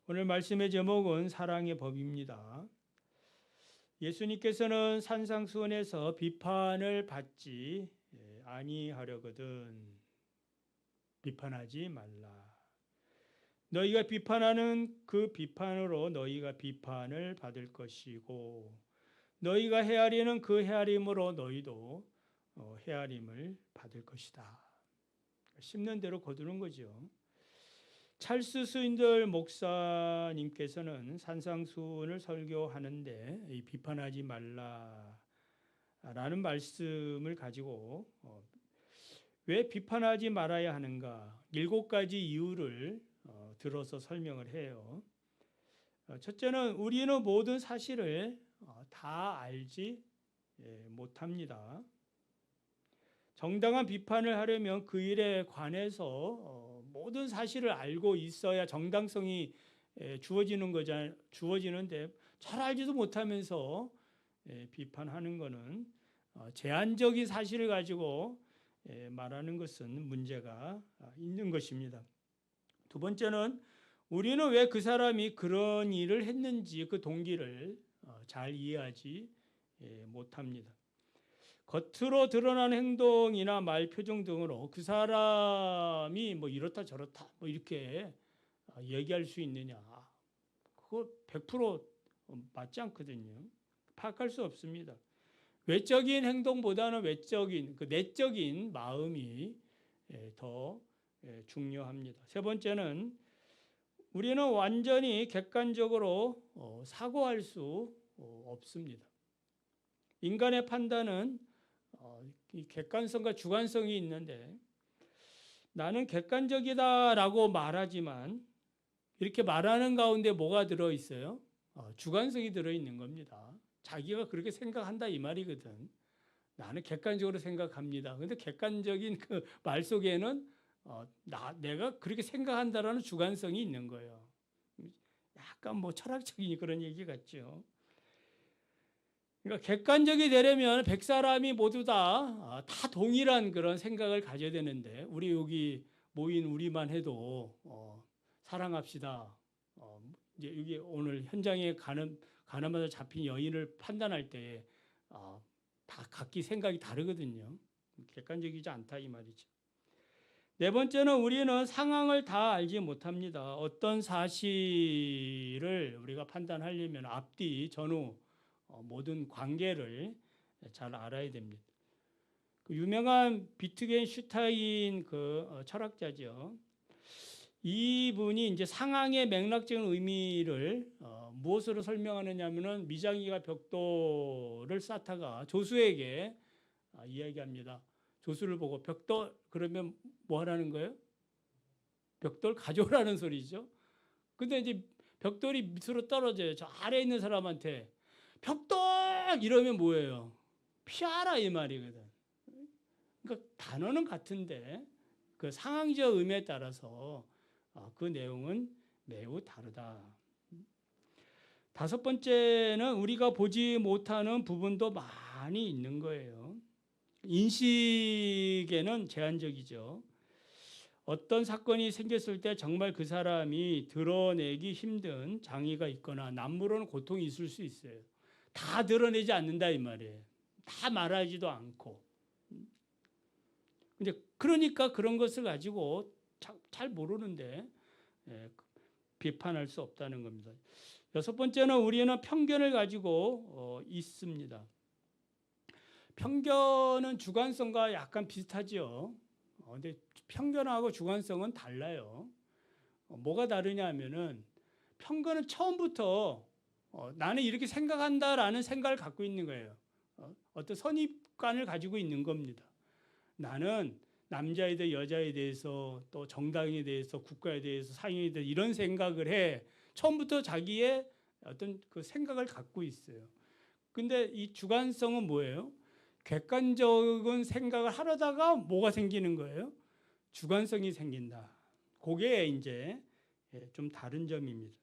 오늘 말씀의 제목은 사랑의 법입니다. 예수님께서는 산상수훈에서 비판을 받지 아니하려거든 비판하지 말라. 너희가 비판하는 그 비판으로 너희가 비판을 받을 것이고 너희가 헤아리는 그 헤아림으로 너희도 헤아림을 받을 것이다. 심는 대로 거두는 거죠. 찰스 스윈들 목사님께서는 산상수훈을 설교하는데 이 비판하지 말라라는 말씀을 가지고 왜 비판하지 말아야 하는가 7가지 이유를 들어서 설명을 해요. 첫째는 우리는 모든 사실을 다 알지 못합니다. 정당한 비판을 하려면 그 일에 관해서 모든 사실을 알고 있어야 정당성이 주어지는데 잘 알지도 못하면서 비판하는 것은 제한적인 사실을 가지고 말하는 것은 문제가 있는 것입니다. 두 번째는 우리는 왜 그 사람이 그런 일을 했는지 그 동기를 잘 이해하지 못합니다. 겉으로 드러나는 행동이나 말, 표정 등으로 그 사람이 뭐 이렇다 저렇다 뭐 이렇게 얘기할 수 있느냐. 그거 100% 맞지 않거든요. 파악할 수 없습니다. 외적인 행동보다는 외적인, 그 내적인 마음이 더 중요합니다. 세 번째는 우리는 완전히 객관적으로 사고할 수 없습니다. 인간의 판단은 객관성과 주관성이 있는데 나는 객관적이다라고 말하지만 이렇게 말하는 가운데 뭐가 들어있어요? 주관성이 들어있는 겁니다. 자기가 그렇게 생각한다 이 말이거든. 나는 객관적으로 생각합니다. 그런데 객관적인 그 말 속에는 내가 그렇게 생각한다라는 주관성이 있는 거예요. 약간 뭐 철학적인 그런 얘기 같죠. 그러니까 객관적이 되려면 100사람이 모두 다 동일한 그런 생각을 가져야 되는데 우리 여기 모인 우리만 해도 사랑합시다. 이제 여기 오늘 현장에 가늠하다 잡힌 여인을 판단할 때 다 각기 생각이 다르거든요. 객관적이지 않다 이 말이죠. 네 번째는 우리는 상황을 다 알지 못합니다. 어떤 사실을 우리가 판단하려면 앞뒤 전후 모든 관계를 잘 알아야 됩니다. 그 유명한 비트겐슈타인 그 철학자죠. 이분이 이제 상황의 맥락적인 의미를 무엇으로 설명하느냐면은 미장이가 벽돌을 쌓다가 조수에게 이야기합니다. 조수를 보고 벽돌 그러면 뭐 하라는 거예요? 벽돌 가져오라는 소리죠. 근데 이제 벽돌이 밑으로 떨어져요. 저 아래에 있는 사람한테 벽돌 이러면 뭐예요? 피하라 이 말이거든. 그러니까 단어는 같은데 그 상황적 의미에 따라서 그 내용은 매우 다르다. 다섯 번째는 우리가 보지 못하는 부분도 많이 있는 거예요. 인식에는 제한적이죠. 어떤 사건이 생겼을 때 정말 그 사람이 드러내기 힘든 장애가 있거나 남모르는 고통이 있을 수 있어요. 다 드러내지 않는다 이 말이에요. 다 말하지도 않고. 근데 그러니까 그런 것을 가지고 잘 모르는데 비판할 수 없다는 겁니다. 여섯 번째는 우리는 편견을 가지고 있습니다. 편견은 주관성과 약간 비슷하죠. 근데 편견하고 주관성은 달라요. 뭐가 다르냐 하면은 편견은 처음부터 나는 이렇게 생각한다라는 생각을 갖고 있는 거예요. 어떤 선입관을 가지고 있는 겁니다. 나는 남자에 대해 여자에 대해서 또 정당에 대해서 국가에 대해서 사회에 대해서 이런 생각을 해. 처음부터 자기의 어떤 그 생각을 갖고 있어요. 근데 이 주관성은 뭐예요? 객관적인 생각을 하려다가 뭐가 생기는 거예요? 주관성이 생긴다. 그게 이제 좀 다른 점입니다.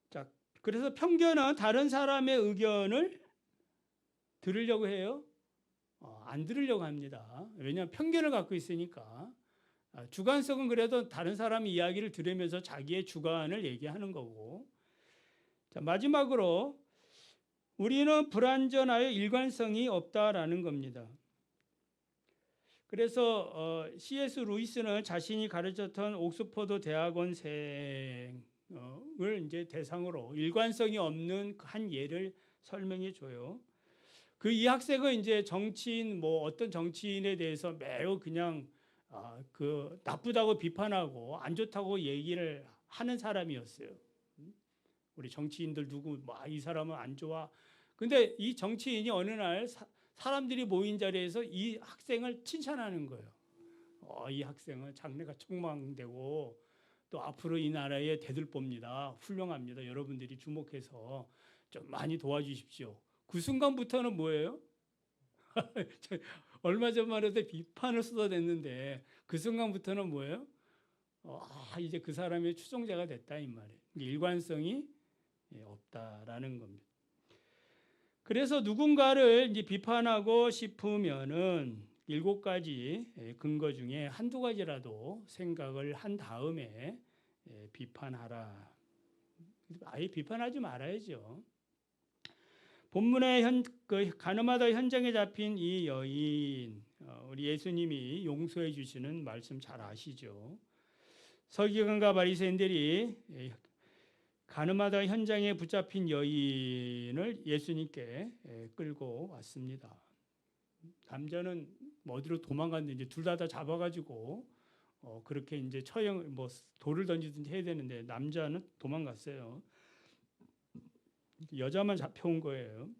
자, 그래서 편견은 다른 사람의 의견을 들으려고 해요? 안 들으려고 합니다. 왜냐하면 편견을 갖고 있으니까 주관성은 그래도 다른 사람 이야기를 들으면서 자기의 주관을 얘기하는 거고. 자, 마지막으로 우리는 불완전하여 일관성이 없다라는 겁니다. 그래서 C.S. 루이스는 자신이 가르쳤던 옥스퍼드 대학원생을 이제 대상으로 일관성이 없는 한 예를 설명해 줘요. 그 이 학생은 이제 정치인 뭐 어떤 정치인에 대해서 매우 그냥 그 나쁘다고 비판하고 안 좋다고 얘기를 하는 사람이었어요. 우리 정치인들 누구 이 사람은 안 좋아. 근데 이 정치인이 어느 날 사람들이 모인 자리에서 이 학생을 칭찬하는 거예요. 이 학생은 장래가 촉망되고 또 앞으로 이 나라의 대들보입니다. 훌륭합니다. 여러분들이 주목해서 좀 많이 도와주십시오. 그 순간부터는 뭐예요? 얼마 전만 해도 비판을 쏟아냈는데 그 순간부터는 뭐예요? 이제 그 사람의 추종자가 됐다 이 말이에요. 일관성이 없다라는 겁니다. 그래서 누군가를 이제 비판하고 싶으면은 7가지 근거 중에 한두 가지라도 생각을 한 다음에 비판하라. 아예 비판하지 말아야죠. 본문의 가늠하다 현장에 잡힌 이 여인, 우리 예수님이 용서해 주시는 말씀 잘 아시죠? 서기관과 바리새인들이 가늠하다 현장에 붙잡힌 여인을 예수님께 끌고 왔습니다. 남자는 어디로 도망갔는지 둘 다 잡아가지고 그렇게 이제 처형 돌을 던지든지 해야 되는데 남자는 도망갔어요. 여자만 잡혀온 거예요.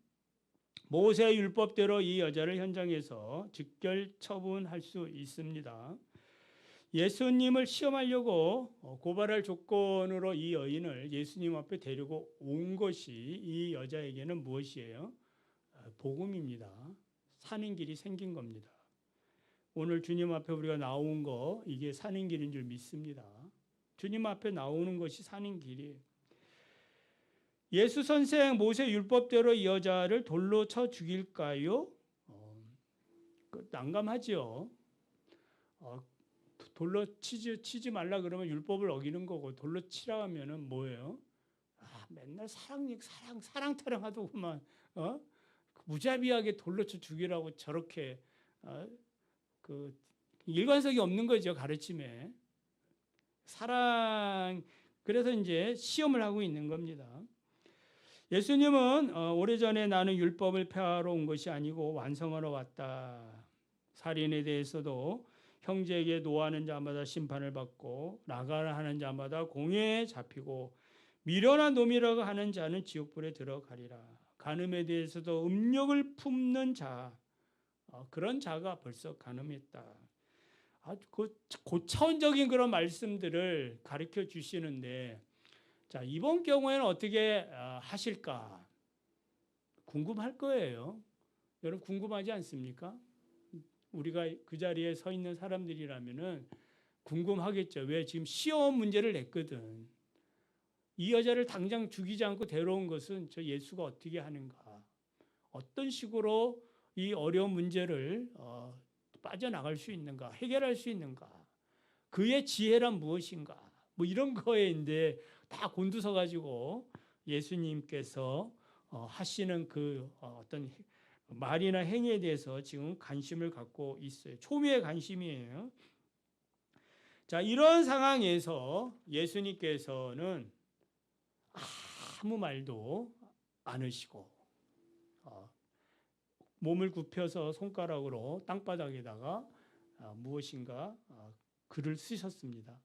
모세 율법대로 이 여자를 현장에서 즉결 처분할 수 있습니다. 예수님을 시험하려고 고발할 조건으로 이 여인을 예수님 앞에 데리고 온 것이 이 여자에게는 무엇이에요? 복음입니다. 사는 길이 생긴 겁니다. 오늘 주님 앞에 우리가 나온 거 이게 사는 길인 줄 믿습니다. 주님 앞에 나오는 것이 사는 길이에요. 예수 선생 모세 율법대로 이 여자를 돌로 쳐 죽일까요? 난감하죠. 돌로 치지 말라 그러면 율법을 어기는 거고 돌로 치라 하면은 뭐예요? 맨날 사랑 타령하더구만. 무자비하게 돌로 쳐 죽이라고 저렇게 그 일관성이 없는 거죠 가르침에. 그래서 이제 시험을 하고 있는 겁니다. 예수님은 오래전에 나는 율법을 폐하러 온 것이 아니고 완성하러 왔다. 살인에 대해서도 형제에게 노하는 자마다 심판을 받고 나가라 하는 자마다 공회에 잡히고 미련한 놈이라고 하는 자는 지옥불에 들어가리라. 간음에 대해서도 음욕을 품는 자, 그런 자가 벌써 간음했다. 아주 고차원적인 그런 말씀들을 가르쳐 주시는데, 자, 이번 경우에는 어떻게 하실까? 궁금할 거예요. 여러분 궁금하지 않습니까? 우리가 그 자리에 서 있는 사람들이라면은 궁금하겠죠. 왜 지금 시험 문제를 냈거든. 이 여자를 당장 죽이지 않고 데려온 것은 저 예수가 어떻게 하는가? 어떤 식으로 이 어려운 문제를 빠져나갈 수 있는가? 해결할 수 있는가? 그의 지혜란 무엇인가? 뭐 이런 거에 다 곤두서 가지고 예수님께서 하시는 그 어떤 말이나 행위에 대해서 지금 관심을 갖고 있어요. 초미의 관심이에요. 자, 이런 상황에서 예수님께서는 아무 말도 않으시고 몸을 굽혀서 손가락으로 땅바닥에다가 무엇인가 글을 쓰셨습니다.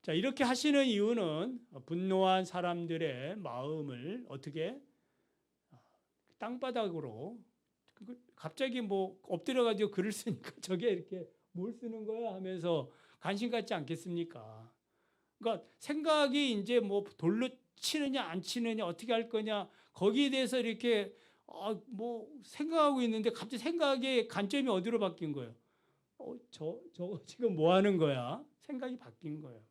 자, 이렇게 하시는 이유는 분노한 사람들의 마음을 어떻게 땅바닥으로 갑자기 엎드려가지고 글을 쓰니까 저게 이렇게 뭘 쓰는 거야 하면서 관심 갖지 않겠습니까? 그러니까 생각이 이제 돌로 치느냐 안 치느냐 어떻게 할 거냐 거기에 대해서 이렇게 생각하고 있는데 갑자기 생각의 관점이 어디로 바뀐 거예요? 저 지금 뭐 하는 거야? 생각이 바뀐 거예요.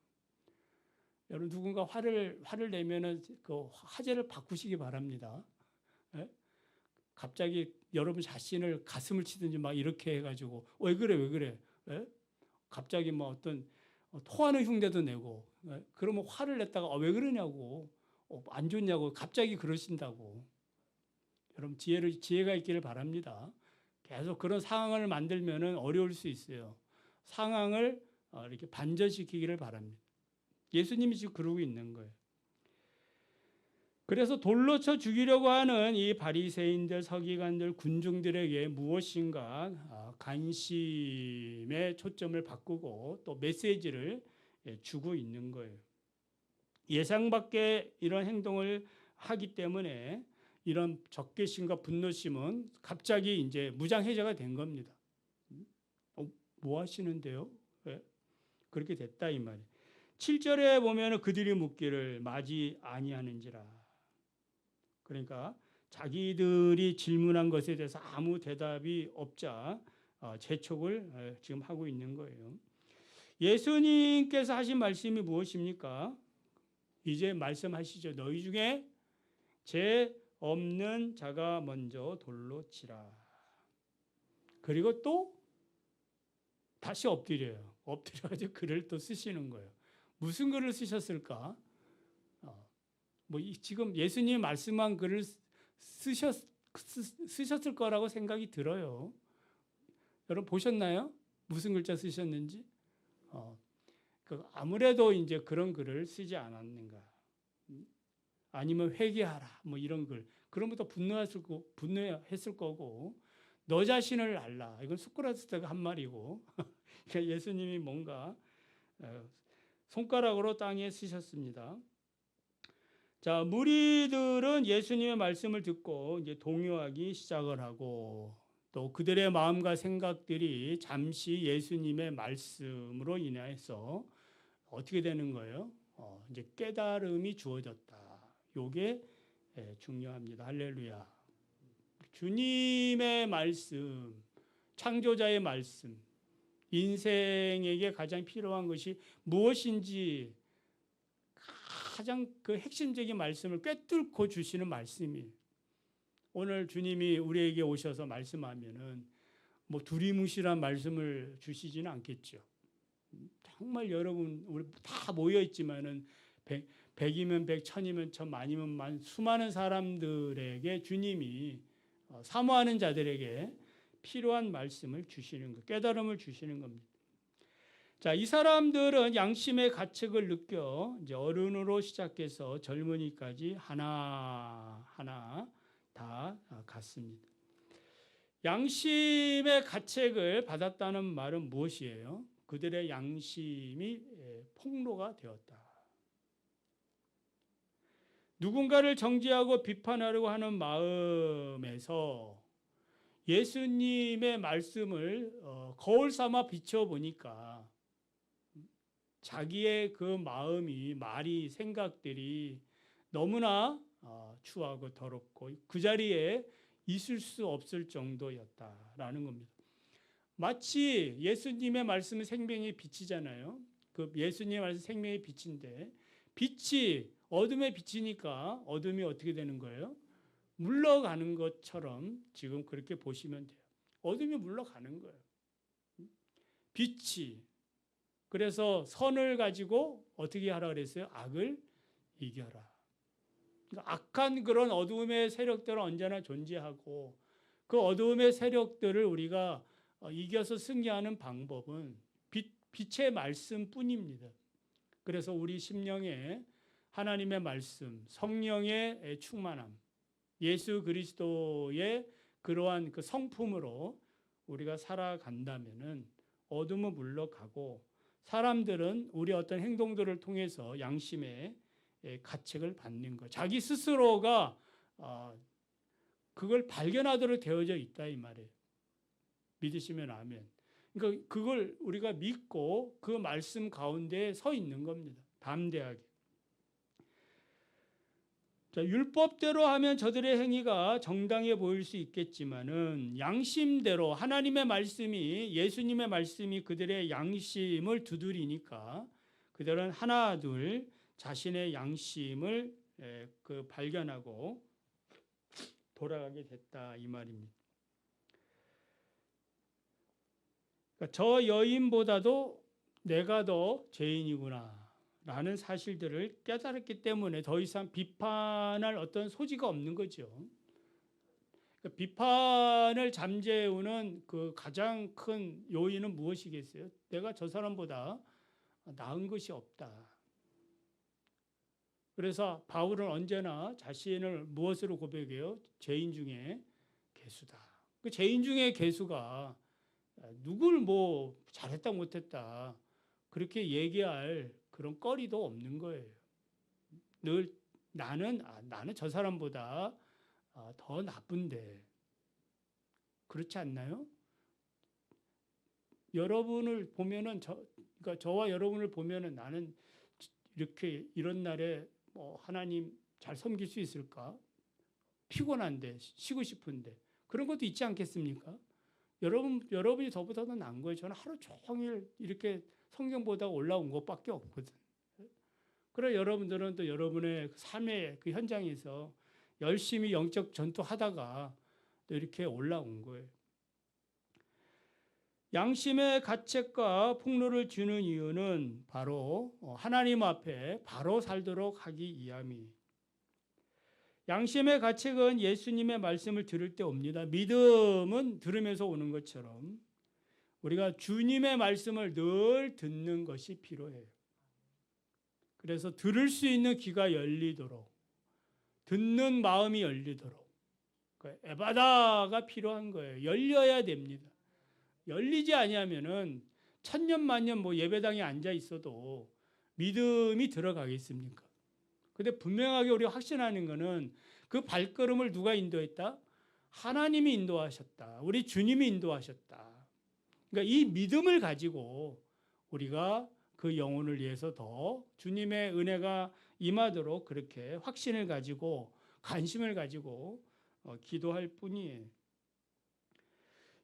여러분 누군가 화를 내면은 그 화제를 바꾸시기 바랍니다. 예? 갑자기 여러분 자신을 가슴을 치든지 막 이렇게 해가지고 왜 그래? 예? 갑자기 뭐 어떤 토하는 흉내도 내고 그러면 화를 냈다가 왜 그러냐고 안 좋냐고 갑자기 그러신다고. 여러분 지혜가 있기를 바랍니다. 계속 그런 상황을 만들면은 어려울 수 있어요. 상황을 이렇게 반전시키기를 바랍니다. 예수님이 지금 그러고 있는 거예요. 그래서 돌로 쳐 죽이려고 하는 이 바리새인들, 서기관들, 군중들에게 무엇인가 관심의 초점을 바꾸고 또 메시지를 주고 있는 거예요. 예상 밖의 이런 행동을 하기 때문에 이런 적개심과 분노심은 갑자기 이제 무장해제가 된 겁니다. 뭐 하시는데요? 왜? 그렇게 됐다 이 말이에요. 7절에 보면 그들이 묻기를 마지 아니하는지라. 그러니까 자기들이 질문한 것에 대해서 아무 대답이 없자 재촉을 지금 하고 있는 거예요. 예수님께서 하신 말씀이 무엇입니까? 이제 말씀하시죠. 너희 중에 죄 없는 자가 먼저 돌로 치라. 그리고 또 다시 엎드려요. 엎드려가지고 글을 또 쓰시는 거예요. 무슨 글을 쓰셨을까? 지금 예수님 말씀한 글을 쓰셨을 거라고 생각이 들어요. 여러분 보셨나요? 무슨 글자 쓰셨는지? 아무래도 이제 그런 글을 쓰지 않았는가? 아니면 회개하라 뭐 이런 글. 그러면 더 분노했을 거고 너 자신을 알라. 이건 수크라테스가 한 말이고 그러니까 예수님이 뭔가 손가락으로 땅에 쓰셨습니다. 자, 무리들은 예수님의 말씀을 듣고 이제 동요하기 시작을 하고 또 그들의 마음과 생각들이 잠시 예수님의 말씀으로 인해서 어떻게 되는 거예요? 이제 깨달음이 주어졌다. 요게 중요합니다. 할렐루야. 주님의 말씀, 창조자의 말씀, 인생에게 가장 필요한 것이 무엇인지 가장 그 핵심적인 말씀을 꿰뚫고 주시는 말씀이 오늘 주님이 우리에게 오셔서 말씀하면은 뭐 두리뭉실한 말씀을 주시지는 않겠죠. 정말 여러분 우리 다 모여 있지만은 100이면 100, 1000이면 1000, 만이면 만 수많은 사람들에게 주님이 사모하는 자들에게 필요한 말씀을 주시는 것, 깨달음을 주시는 겁니다. 자, 이 사람들은 양심의 가책을 느껴 이제 어른으로 시작해서 젊은이까지 하나하나 다 갔습니다. 양심의 가책을 받았다는 말은 무엇이에요? 그들의 양심이 폭로가 되었다. 누군가를 정죄하고 비판하려고 하는 마음에서 예수님의 말씀을 거울 삼아 비춰보니까 자기의 그 마음이, 말이, 생각들이 너무나 추하고 더럽고 그 자리에 있을 수 없을 정도였다라는 겁니다. 마치 예수님의 말씀은 생명의 빛이잖아요. 그 예수님의 말씀 생명의 빛인데 빛이 어둠에 비치니까 어둠이 어떻게 되는 거예요? 물러가는 것처럼 지금 그렇게 보시면 돼요. 어둠이 물러가는 거예요. 빛이. 그래서 선을 가지고 어떻게 하라 그랬어요? 악을 이겨라. 그러니까 악한 그런 어둠의 세력들은 언제나 존재하고 그 어둠의 세력들을 우리가 이겨서 승리하는 방법은 빛의 말씀뿐입니다. 그래서 우리 심령에 하나님의 말씀, 성령의 충만함, 예수 그리스도의 그러한 그 성품으로 우리가 살아간다면은 어둠은 물러가고 사람들은 우리 어떤 행동들을 통해서 양심의 가책을 받는 것. 자기 스스로가 그걸 발견하도록 되어져 있다 이 말이에요. 믿으시면 아멘. 그러니까 그걸 우리가 믿고 그 말씀 가운데 서 있는 겁니다. 담대하게. 자, 율법대로 하면 저들의 행위가 정당해 보일 수 있겠지만은 양심대로 하나님의 말씀이 예수님의 말씀이 그들의 양심을 두드리니까 그들은 하나 둘 자신의 양심을 발견하고 돌아가게 됐다 이 말입니다. 그러니까 저 여인보다도 내가 더 죄인이구나 라는 사실들을 깨달았기 때문에 더 이상 비판할 어떤 소지가 없는 거죠. 그러니까 비판을 잠재우는 그 가장 큰 요인은 무엇이겠어요? 내가 저 사람보다 나은 것이 없다. 그래서 바울은 언제나 자신을 무엇으로 고백해요? 죄인 중에 괴수다. 그 죄인 중에 괴수가 누굴 뭐 잘했다 못했다 그렇게 얘기할 그런 거리도 없는 거예요. 늘 나는 저 사람보다 더 나쁜데 그렇지 않나요? 여러분을 보면은 그러니까 저와 여러분을 보면은 나는 이렇게 이런 날에 뭐 하나님 잘 섬길 수 있을까? 피곤한데 쉬고 싶은데 그런 것도 있지 않겠습니까? 여러분이 저보다 더 나은 거예요. 저는 하루 종일 이렇게 성경 보다가 올라온 것밖에 없거든. 그래 여러분들은 또 여러분의 삶의 그 현장에서 열심히 영적 전투하다가 또 이렇게 올라온 거예요. 양심의 가책과 폭로를 주는 이유는 바로 하나님 앞에 바로 살도록 하기 위함이. 양심의 가책은 예수님의 말씀을 들을 때 옵니다. 믿음은 들으면서 오는 것처럼 우리가 주님의 말씀을 늘 듣는 것이 필요해요. 그래서 들을 수 있는 귀가 열리도록, 듣는 마음이 열리도록 에바다가 필요한 거예요. 열려야 됩니다. 열리지 아니하면은 천년 만년 뭐 예배당에 앉아 있어도 믿음이 들어가겠습니까? 근데 분명하게 우리가 확신하는 것은 그 발걸음을 누가 인도했다? 하나님이 인도하셨다. 우리 주님이 인도하셨다. 그러니까 이 믿음을 가지고 우리가 그 영혼을 위해서 더 주님의 은혜가 임하도록 그렇게 확신을 가지고 관심을 가지고 기도할 뿐이에요.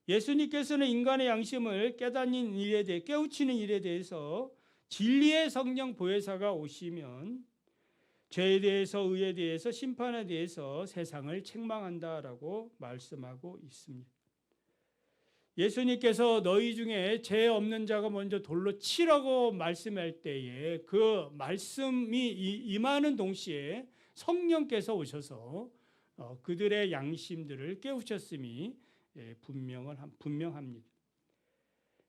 예수님께서는 인간의 양심을 깨닫는 일에 대해 깨우치는 일에 대해서 진리의 성령 보혜사가 오시면 죄에 대해서 의에 대해서 심판에 대해서 세상을 책망한다라고 말씀하고 있습니다. 예수님께서 너희 중에 죄 없는 자가 먼저 돌로 치라고 말씀할 때에 그 말씀이 임하는 동시에 성령께서 오셔서 그들의 양심들을 깨우쳤음이 분명합니다.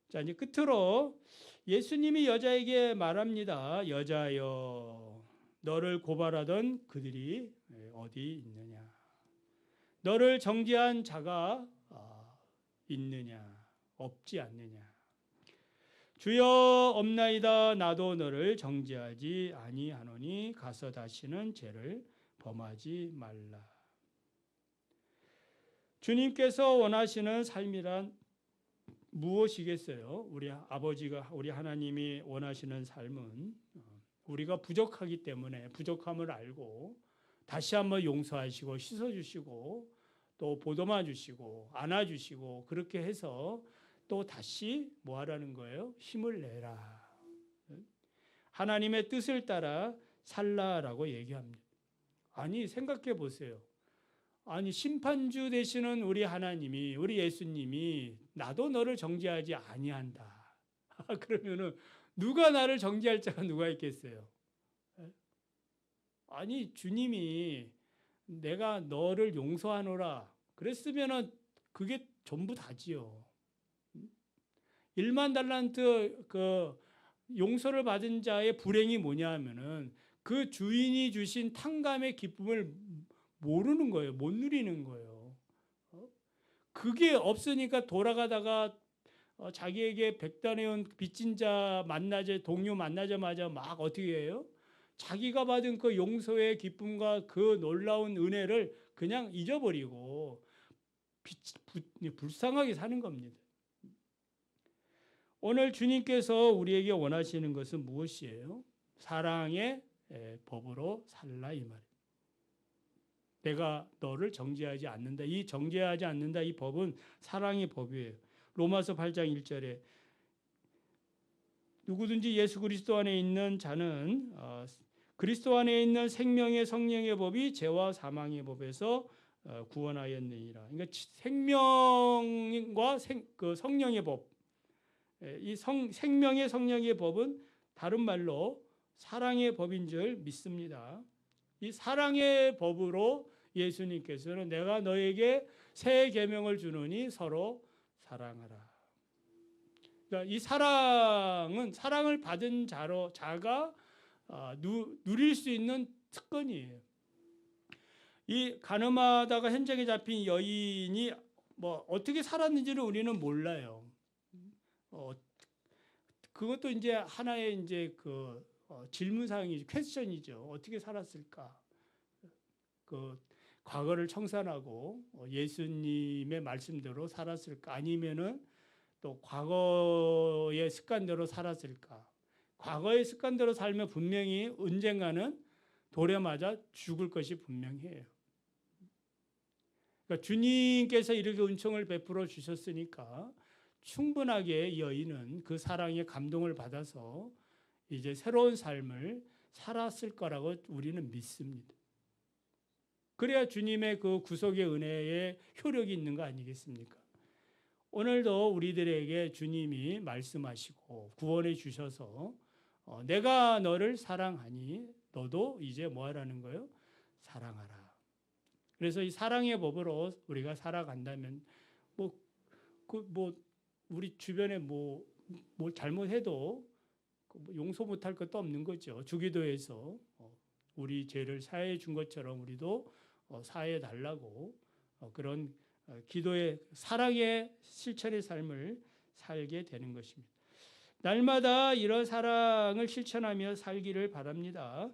자, 이제 끝으로 예수님이 여자에게 말합니다. 여자여, 너를 고발하던 그들이 어디 있느냐? 너를 정죄한 자가 있느냐? 없지 않느냐? 주여 없나이다. 나도 너를 정죄하지 아니하노니 가서 다시는 죄를 범하지 말라. 주님께서 원하시는 삶이란 무엇이겠어요? 우리 아버지가 우리 하나님이 원하시는 삶은 우리가 부족하기 때문에 부족함을 알고 다시 한번 용서하시고 씻어주시고 또 보듬어 주시고 안아주시고 그렇게 해서 또 다시 뭐 하라는 거예요? 힘을 내라. 하나님의 뜻을 따라 살라라고 얘기합니다. 아니 생각해 보세요. 아니 심판주 되시는 우리 하나님이 우리 예수님이 나도 너를 정죄하지 아니한다. 그러면은 누가 나를 정죄할 자가 누가 있겠어요? 아니 주님이 내가 너를 용서하노라 그랬으면은 그게 전부 다지요. 1만 달란트 그 용서를 받은 자의 불행이 뭐냐 하면은 그 주인이 주신 탕감의 기쁨을 모르는 거예요. 못 누리는 거예요. 그게 없으니까 돌아가다가 자기에게 백단해온 빚진 자 동료 만나자마자 막 어떻게 해요? 자기가 받은 그 용서의 기쁨과 그 놀라운 은혜를 그냥 잊어버리고 불쌍하게 사는 겁니다. 오늘 주님께서 우리에게 원하시는 것은 무엇이에요? 사랑의 법으로 살라 이 말이에요. 내가 너를 정죄하지 않는다. 이 정죄하지 않는다. 이 법은 사랑의 법이에요. 로마서 8장 1절에 누구든지 예수 그리스도 안에 있는 자는 그리스도 안에 있는 생명의 성령의 법이 죄와 사망의 법에서 구원하였느니라. 그러니까 생명과 그 성령의 법, 이 생명의 성령의 법은 다른 말로 사랑의 법인 줄 믿습니다. 이 사랑의 법으로 예수님께서는 내가 너에게 새 계명을 주노니 서로 사랑하라. 그러니까 이 사랑은 사랑을 받은 자가 누릴 수 있는 특권이에요. 이 가늠하다가 현장에 잡힌 여인이 뭐 어떻게 살았는지는 우리는 몰라요. 그것도 이제 하나의 이제 질문사항이죠. 퀘스천이죠. 어떻게 살았을까? 과거를 청산하고 예수님의 말씀대로 살았을까? 아니면은 또 과거의 습관대로 살았을까? 과거의 습관대로 살면 분명히 언젠가는 돌에 맞아 죽을 것이 분명해요. 그러니까 주님께서 이렇게 은총을 베풀어 주셨으니까 충분하게 이 여인은 그 사랑에 감동을 받아서 이제 새로운 삶을 살았을 거라고 우리는 믿습니다. 그래야 주님의 그 구속의 은혜에 효력이 있는 거 아니겠습니까? 오늘도 우리들에게 주님이 말씀하시고 구원해 주셔서 내가 너를 사랑하니 너도 이제 뭐 하라는 거예요? 사랑하라. 그래서 이 사랑의 법으로 우리가 살아간다면 우리 주변에 뭐 잘못해도 용서 못할 것도 없는 거죠. 주기도해서 우리 죄를 사해해 준 것처럼 우리도 사해해 달라고 그런 기도의 사랑의 실천의 삶을 살게 되는 것입니다. 날마다 이런 사랑을 실천하며 살기를 바랍니다.